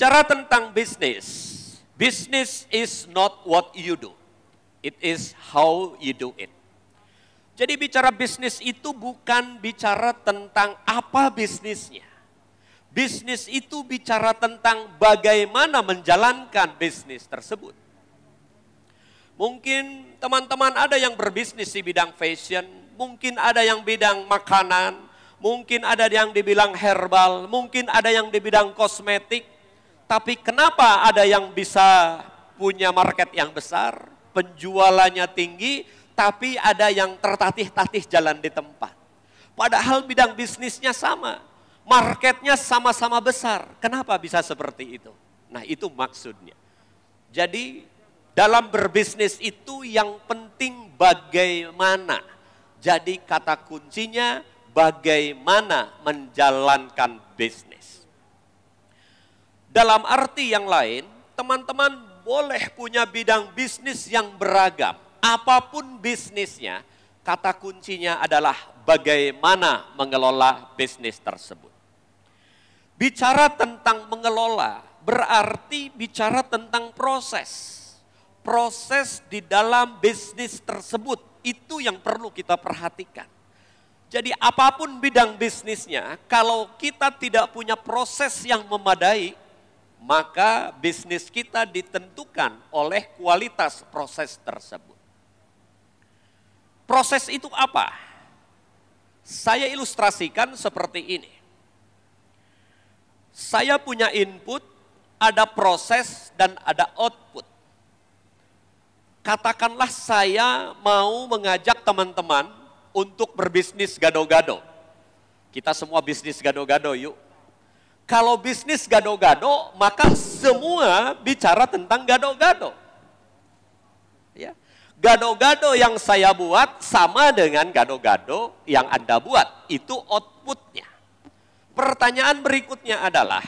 Bicara tentang bisnis, business is not what you do, it is how you do it. Jadi bicara bisnis itu bukan bicara tentang apa bisnisnya. Bisnis itu bicara tentang bagaimana menjalankan bisnis tersebut. Mungkin teman-teman ada yang berbisnis di bidang fashion, mungkin ada yang bidang makanan, mungkin ada yang di bidang herbal, mungkin ada yang di bidang kosmetik. Tapi kenapa ada yang bisa punya market yang besar, penjualannya tinggi, tapi ada yang tertatih-tatih jalan di tempat. Padahal bidang bisnisnya sama. Marketnya sama-sama besar. Kenapa bisa seperti itu? Nah, itu maksudnya. Jadi, dalam berbisnis itu yang penting bagaimana. Jadi, kata kuncinya bagaimana menjalankan bisnis. Dalam arti yang lain, teman-teman boleh punya bidang bisnis yang beragam. Apapun bisnisnya, kata kuncinya adalah bagaimana mengelola bisnis tersebut. Bicara tentang mengelola berarti bicara tentang proses. Proses di dalam bisnis tersebut itu yang perlu kita perhatikan. Jadi apapun bidang bisnisnya, kalau kita tidak punya proses yang memadai, maka bisnis kita ditentukan oleh kualitas proses tersebut. Proses itu apa? Saya ilustrasikan seperti ini. Saya punya input, ada proses dan ada output. Katakanlah saya mau mengajak teman-teman untuk berbisnis gado-gado. Kita semua bisnis gado-gado yuk. Kalau bisnis gado-gado, maka semua bicara tentang gado-gado. Ya. Gado-gado yang saya buat sama dengan gado-gado yang Anda buat. Itu outputnya. Pertanyaan berikutnya adalah,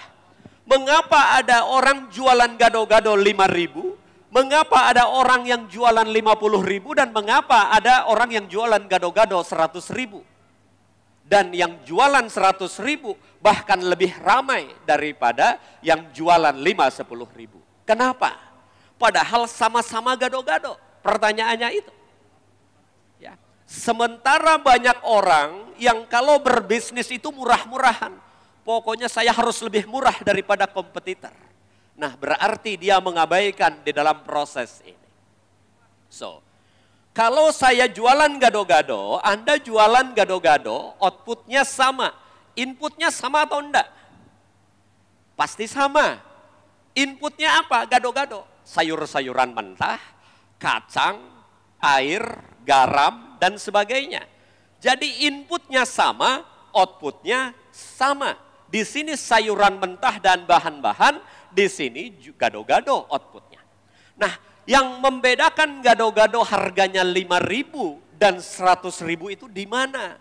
mengapa ada orang jualan gado-gado 5.000, mengapa ada orang yang jualan 50.000, dan mengapa ada orang yang jualan gado-gado 100.000? Dan yang jualan 100.000 bahkan lebih ramai daripada yang jualan 5-10.000. Kenapa? Padahal sama-sama gado-gado. Pertanyaannya itu. Ya. Sementara banyak orang yang kalau berbisnis itu murah-murahan. Pokoknya saya harus lebih murah daripada kompetitor. Nah, berarti dia mengabaikan di dalam proses ini. So, kalau saya jualan gado-gado, Anda jualan gado-gado, outputnya sama. Inputnya sama atau enggak? Pasti sama. Inputnya apa? Gado-gado. Sayur-sayuran mentah, kacang, air, garam, dan sebagainya. Jadi inputnya sama, outputnya sama. Di sini sayuran mentah dan bahan-bahan, di sini gado-gado outputnya. Nah, yang membedakan gado-gado harganya 5.000 dan 100.000 itu di mana?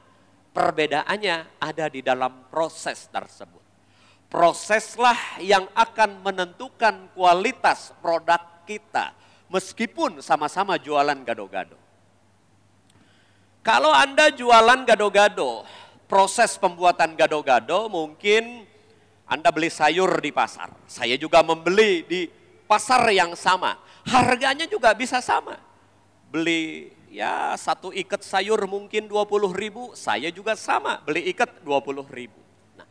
Perbedaannya ada di dalam proses tersebut. Proseslah yang akan menentukan kualitas produk kita. Meskipun sama-sama jualan gado-gado. Kalau Anda jualan gado-gado, proses pembuatan gado-gado mungkin Anda beli sayur di pasar. Saya juga membeli di pasar yang sama. Harganya juga bisa sama. Beli ya satu ikat sayur mungkin 20.000, saya juga sama beli ikat 20.000. Nah,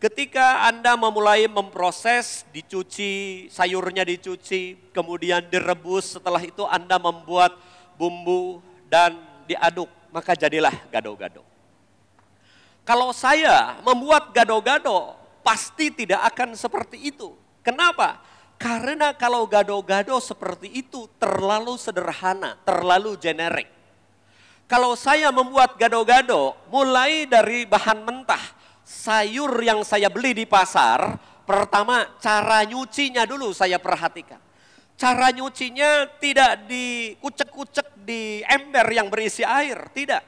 ketika Anda memulai memproses, dicuci, sayurnya dicuci, kemudian direbus, setelah itu Anda membuat bumbu dan diaduk, maka jadilah gado-gado. Kalau saya membuat gado-gado, pasti tidak akan seperti itu. Kenapa? Karena kalau gado-gado seperti itu terlalu sederhana, terlalu generik. Kalau saya membuat gado-gado, mulai dari bahan mentah, sayur yang saya beli di pasar, pertama cara nyucinya dulu saya perhatikan. Cara nyucinya tidak dikucek-kucek di ember yang berisi air, tidak.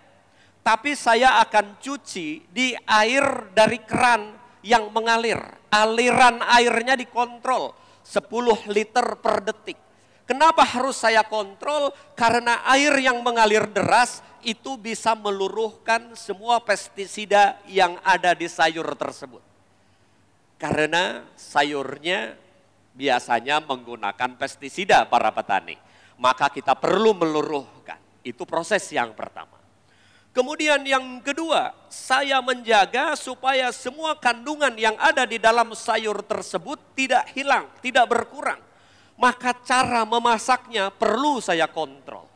Tapi saya akan cuci di air dari keran yang mengalir. Aliran airnya dikontrol 10 liter per detik. Kenapa harus saya kontrol? Karena air yang mengalir deras itu bisa meluruhkan semua pestisida yang ada di sayur tersebut. Karena sayurnya biasanya menggunakan pestisida para petani. Maka kita perlu meluruhkan. Itu proses yang pertama. Kemudian yang kedua, saya menjaga supaya semua kandungan yang ada di dalam sayur tersebut tidak hilang, tidak berkurang. Maka cara memasaknya perlu saya kontrol.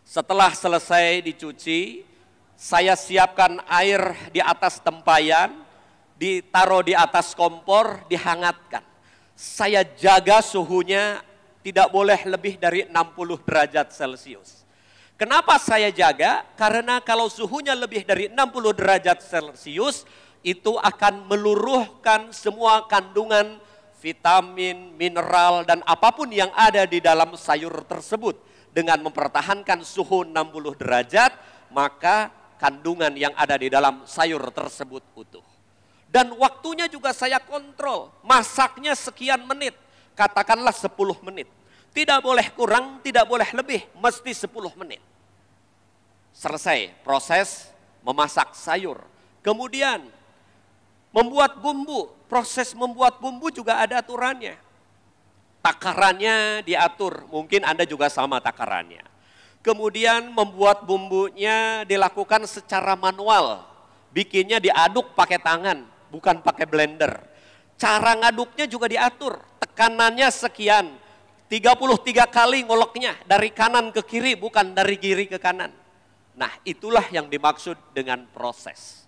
Setelah selesai dicuci, saya siapkan air di atas tempayan, ditaruh di atas kompor, dihangatkan. Saya jaga suhunya tidak boleh lebih dari 60 derajat Celcius. Kenapa saya jaga? Karena kalau suhunya lebih dari 60 derajat Celcius, itu akan meluruhkan semua kandungan vitamin, mineral, dan apapun yang ada di dalam sayur tersebut. Dengan mempertahankan suhu 60 derajat, maka kandungan yang ada di dalam sayur tersebut utuh. Dan waktunya juga saya kontrol, masaknya sekian menit, katakanlah 10 menit. Tidak boleh kurang, tidak boleh lebih, mesti 10 menit. Selesai proses memasak sayur. Kemudian membuat bumbu, proses membuat bumbu juga ada aturannya. Takarannya diatur, mungkin Anda juga sama takarannya. Kemudian membuat bumbunya dilakukan secara manual, bikinnya diaduk pakai tangan, bukan pakai blender. Cara ngaduknya juga diatur, tekanannya sekian, 33 kali ngoloknya dari kanan ke kiri, bukan dari kiri ke kanan. Nah, itulah yang dimaksud dengan proses.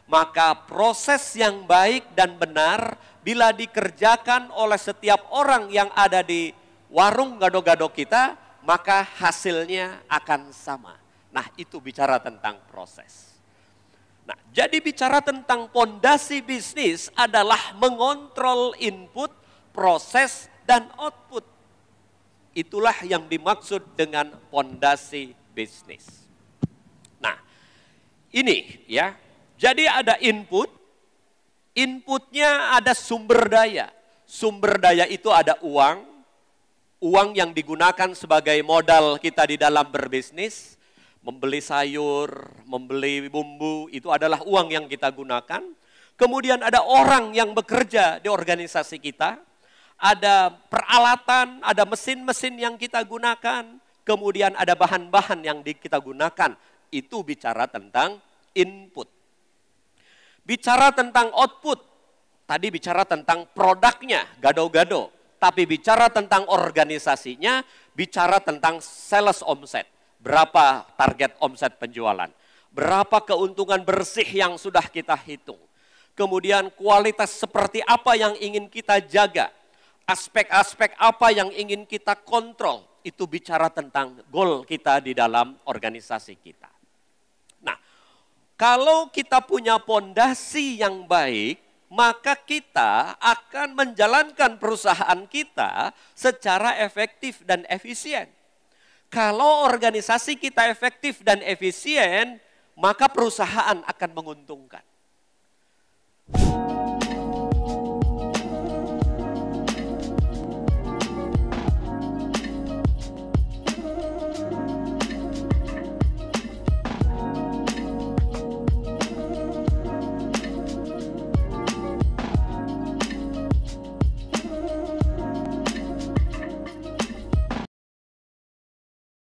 Maka proses yang baik dan benar bila dikerjakan oleh setiap orang yang ada di warung gado-gado kita, maka hasilnya akan sama. Nah, itu bicara tentang proses. Nah, jadi bicara tentang pondasi bisnis adalah mengontrol input, proses, dan output. Itulah yang dimaksud dengan pondasi bisnis. Nah, ini ya. Jadi ada input, inputnya ada sumber daya. Sumber daya itu ada uang, uang yang digunakan sebagai modal kita di dalam berbisnis. Membeli sayur, membeli bumbu, itu adalah uang yang kita gunakan. Kemudian ada orang yang bekerja di organisasi kita. Ada peralatan, ada mesin-mesin yang kita gunakan. Kemudian ada bahan-bahan yang kita gunakan. Itu bicara tentang input. Bicara tentang output. Tadi bicara tentang produknya, gado-gado. Tapi bicara tentang organisasinya, bicara tentang sales omset. Berapa target omset penjualan? Berapa keuntungan bersih yang sudah kita hitung? Kemudian kualitas seperti apa yang ingin kita jaga? Aspek-aspek apa yang ingin kita kontrol? Itu bicara tentang goal kita di dalam organisasi kita. Nah, kalau kita punya pondasi yang baik, maka kita akan menjalankan perusahaan kita secara efektif dan efisien. Kalau organisasi kita efektif dan efisien, maka perusahaan akan menguntungkan.